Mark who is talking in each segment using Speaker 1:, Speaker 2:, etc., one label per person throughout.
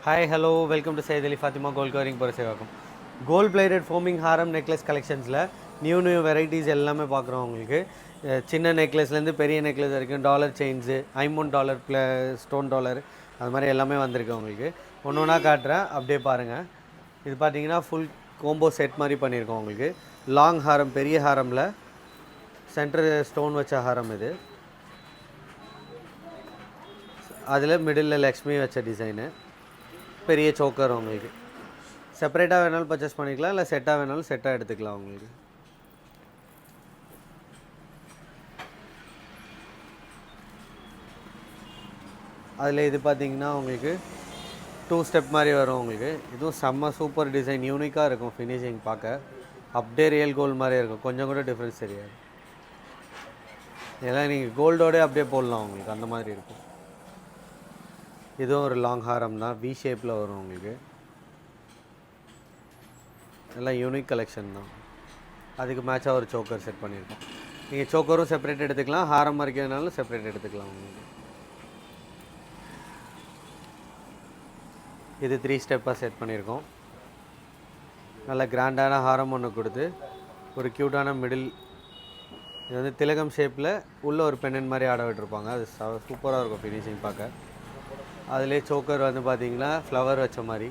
Speaker 1: Hi, hello, welcome to Sayyid Ali Fatima Gold Covering Purasevakum. Gold plated foaming harem necklace collectionsல new varieties எல்லாமே பார்க்குறோம் உங்களுக்கு. சின்ன நெக்லஸ்லேருந்து பெரிய நெக்லஸ் வரைக்கும் டாலர் செயின்ஸு, $5 ஸ்டோன் டாலர் அது மாதிரி எல்லாமே வந்திருக்கு உங்களுக்கு. ஒன்று ஒன்றா காட்டுறேன், அப்படியே பாருங்கள். இது பார்த்தீங்கன்னா ஃபுல் கோம்போ செட் மாதிரி பண்ணியிருக்கோம் உங்களுக்கு. லாங் ஹாரம், பெரிய ஹாரமில் சென்டர் ஸ்டோன் வச்ச ஹாரம் இது. அதில் மிடில் லக்ஷ்மி வச்ச டிசைனு, பெரிய சோக்கர் உங்களுக்கு. செப்பரேட்டாக வேணாலும் பர்ச்சேஸ் பண்ணிக்கலாம், இல்லை செட்டாக வேணாலும் செட்டாக எடுத்துக்கலாம் உங்களுக்கு. அதில் இது பார்த்தீங்கன்னா உங்களுக்கு 2 ஸ்டெப் மாதிரி வரும் உங்களுக்கு. இதுவும் செம்ம சூப்பர் டிசைன், யூனிக்காக இருக்கும் ஃபினிஷிங் பார்க்க. அப்படியே ரியல் கோல்டு மாதிரியே இருக்கும், கொஞ்சம் கூட டிஃப்ரென்ஸ் தெரியாது. இதெல்லாம் நீங்கள் கோல்டோடே அப்படியே போடலாம் உங்களுக்கு, அந்த மாதிரி இருக்கும். இதுவும் ஒரு லாங் ஹாரம் தான், வி ஷேப்பில் வரும் உங்களுக்கு. எல்லாம் யூனிக் கலெக்ஷன் தான். அதுக்கு மேட்சாக ஒரு சோக்கர் செட் பண்ணியிருக்கோம். நீங்கள் சோக்கரும் செப்பரேட் எடுத்துக்கலாம், ஹாரம் வரைக்கும்னாலும் செப்பரேட் எடுத்துக்கலாம் உங்களுக்கு. இது 3 ஸ்டெப்பாக செட் பண்ணியிருக்கோம். நல்ல கிராண்டான ஹாரம் ஒன்று கொடுத்து ஒரு க்யூட்டான மிடில், இது வந்து திலகம் ஷேப்பில் உள்ள ஒரு பெண்ணன் மாதிரி ஆட விட்டுருப்பாங்க. அது சூப்பராக இருக்கும் ஃபினிஷிங் பார்க்க. அதிலே சோக்கர் வந்து பார்த்திங்கன்னா ஃப்ளவர் வச்ச மாதிரி.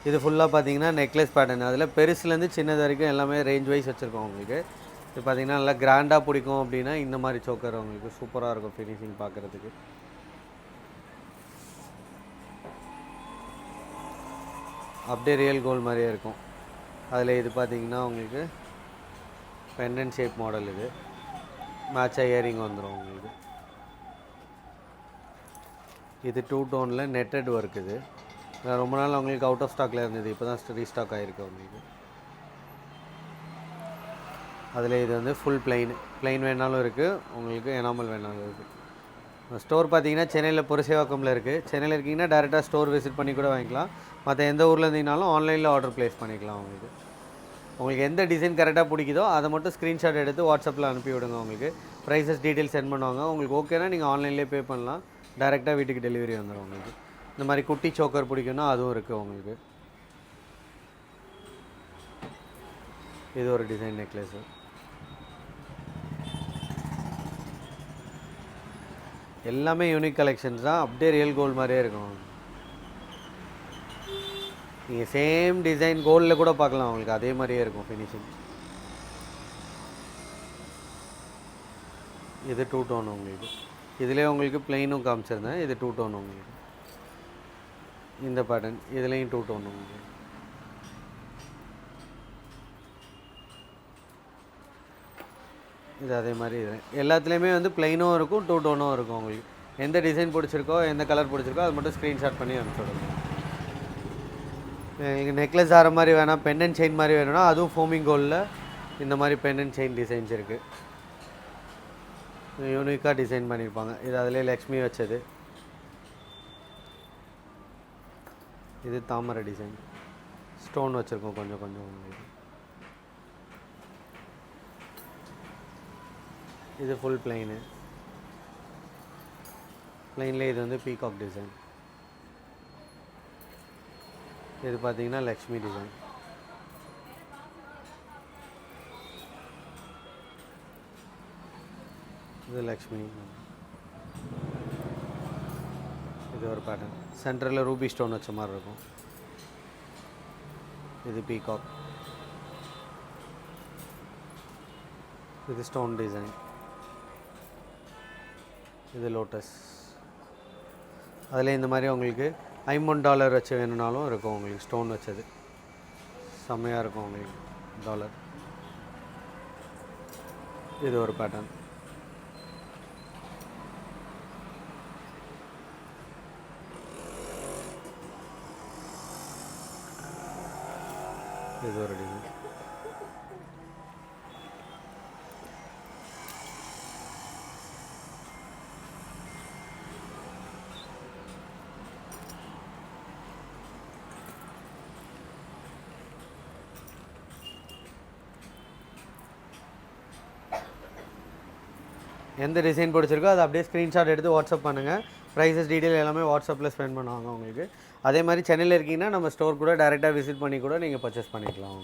Speaker 1: இது ஃபுல்லாக பார்த்தீங்கன்னா நெக்லஸ் பேட்டர்ன். அதில் பெருசுலேருந்து சின்னது வரைக்கும் எல்லாமே ரேஞ்ச் வைஸ் வச்சுருக்கோம் உங்களுக்கு. இது பார்த்திங்கன்னா நல்லா கிராண்டாக பிடிக்கும் அப்படின்னா இந்த மாதிரி சோக்கர் உங்களுக்கு சூப்பராக இருக்கும் ஃபினிஷிங் பார்க்குறதுக்கு. அப்படியே ரியல் கோல்டு மாதிரியே இருக்கும். அதில் இது பார்த்திங்கன்னா உங்களுக்கு பெண்டன்ட் ஷேப் மாடல். இது மேட்சாக இயரிங் வந்துடும் உங்களுக்கு. இது 2 டோனில் நெட்டட் ஒர்க். இது ரொம்ப நாள் உங்களுக்கு அவுட் ஆஃப் ஸ்டாக்கில் இருந்தது, இப்போ தான் ரீஸ்டாக் ஆகிருக்கு உங்களுக்கு. அதில் இது வந்து ஃபுல் பிளைன் வேணாலும் இருக்குது உங்களுக்கு, எனாமல் வேணாலும் இருக்குது. ஸ்டோர் பார்த்தீங்கன்னா சென்னையில் புரசேவாக்கமில் இருக்குது. சென்னையில் இருக்கீங்கன்னா டேரெக்டாக ஸ்டோர் விசிட் பண்ணி கூட வாங்கிக்கலாம். மற்ற எந்த ஊரில் இருந்தீங்கனாலும் ஆன்லைனில் ஆர்டர் ப்ளேஸ் பண்ணிக்கலாம் உங்களுக்கு. உங்களுக்கு எந்த டிசைன் கரெக்டாக பிடிக்குதோ அதை மட்டும் ஸ்க்ரீன்ஷாட் எடுத்து வாட்ஸ்அப்பில் அனுப்பி விடுங்க. உங்களுக்கு ப்ரைஸஸ் டீட்டெயில்ஸ் சென்ட் பண்ணுவாங்க. உங்களுக்கு ஓகேனா நீங்கள் ஆன்லைன்லேயே பே பண்ணலாம், டேரெக்டாக வீட்டுக்கு டெலிவரி வந்துடும் உங்களுக்கு. இந்த மாதிரி குட்டி சோக்கர் பிடிக்குன்னா அதுவும் இருக்குது உங்களுக்கு. இது ஒரு டிசைன் நெக்லஸு. எல்லாமே யூனிக் கலெக்ஷன்ஸ் தான், அப்படியே ரியல் கோல்டு மாதிரியே இருக்கும். நீங்கள் சேம் டிசைன் கோல்டில் கூட பார்க்கலாம் உங்களுக்கு, அதே மாதிரியே இருக்கும் ஃபினிஷிங். இது 2 டோன் உங்களுக்கு. இதிலே உங்களுக்கு பிளெயினும் காமிச்சிருந்தேன், இது 2 டோன் உங்களுக்கு. இந்த பேட்டர்ன் இதுலேயும் 2 டோன் உங்களுக்கு. இது அதே மாதிரி இது எல்லாத்துலேயுமே வந்து பிளெயினும் இருக்கும் 2 டோனும் இருக்கும் உங்களுக்கு. எந்த டிசைன் பிடிச்சிருக்கோ, எந்த கலர் பிடிச்சிருக்கோ அது மட்டும் ஸ்க்ரீன்ஷாட் பண்ணி அனுப்பிச்சுடுங்க. எங்கள் நெக்லஸ் ஆகிற மாதிரி வேணாம், பெண்டன்ட் செயின் மாதிரி வேணும்னா அதுவும் ஃபோமிங் கோல்டில் இந்த மாதிரி பெண்டன்ட் செயின் டிசைன்ஸ் இருக்குது. யூனிக்காக டிசைன் பண்ணியிருப்பாங்க. இது அதிலே லக்ஷ்மி வச்சது. இது தாமரை டிசைன், ஸ்டோன் வச்சுருக்கோம் கொஞ்சம் கொஞ்சம் உங்களுக்கு. இது ஃபுல் பிளைன்லேயே இது வந்து பீகாக் டிசைன். இது பார்த்தீங்கன்னா லக்ஷ்மி டிசைன். இது லக்ஷ்மி. இது ஒரு பேட்டர்ன், சென்டரில் ரூபி ஸ்டோன் வச்ச மாதிரி இருக்கும். இது பீகாக். இது ஸ்டோன் டிசைன். இது லோட்டஸ். அதில் இந்த மாதிரி உங்களுக்கு $5 வச்சு வேணும்னாலும் இருக்கும் உங்களுக்கு, ஸ்டோன் வச்சது செம்மையாக இருக்கும் உங்களுக்கு டாலர். இது ஒரு பேட்டர்ன். இது ஒரு டிசைன். எந்த டிசைன் பிடிச்சிருக்கோ அதை அப்படியே ஸ்க்ரீன்ஷாட் எடுத்து வாட்ஸ்அப் பண்ணுங்கள். ப்ரைஸஸ் டீட்டெயில் எல்லாமே வாட்ஸ்அப்பில் ஸ்பெண்ட் பண்ணுவாங்க உங்களுக்கு. அதே மாதிரி சென்னையில் இருக்கீங்கன்னா நம்ம ஸ்டோர் கூட டேரெக்டாக விசிட் பண்ணி கூட நீங்கள் பர்ச்சேஸ் பண்ணிக்கலாம்.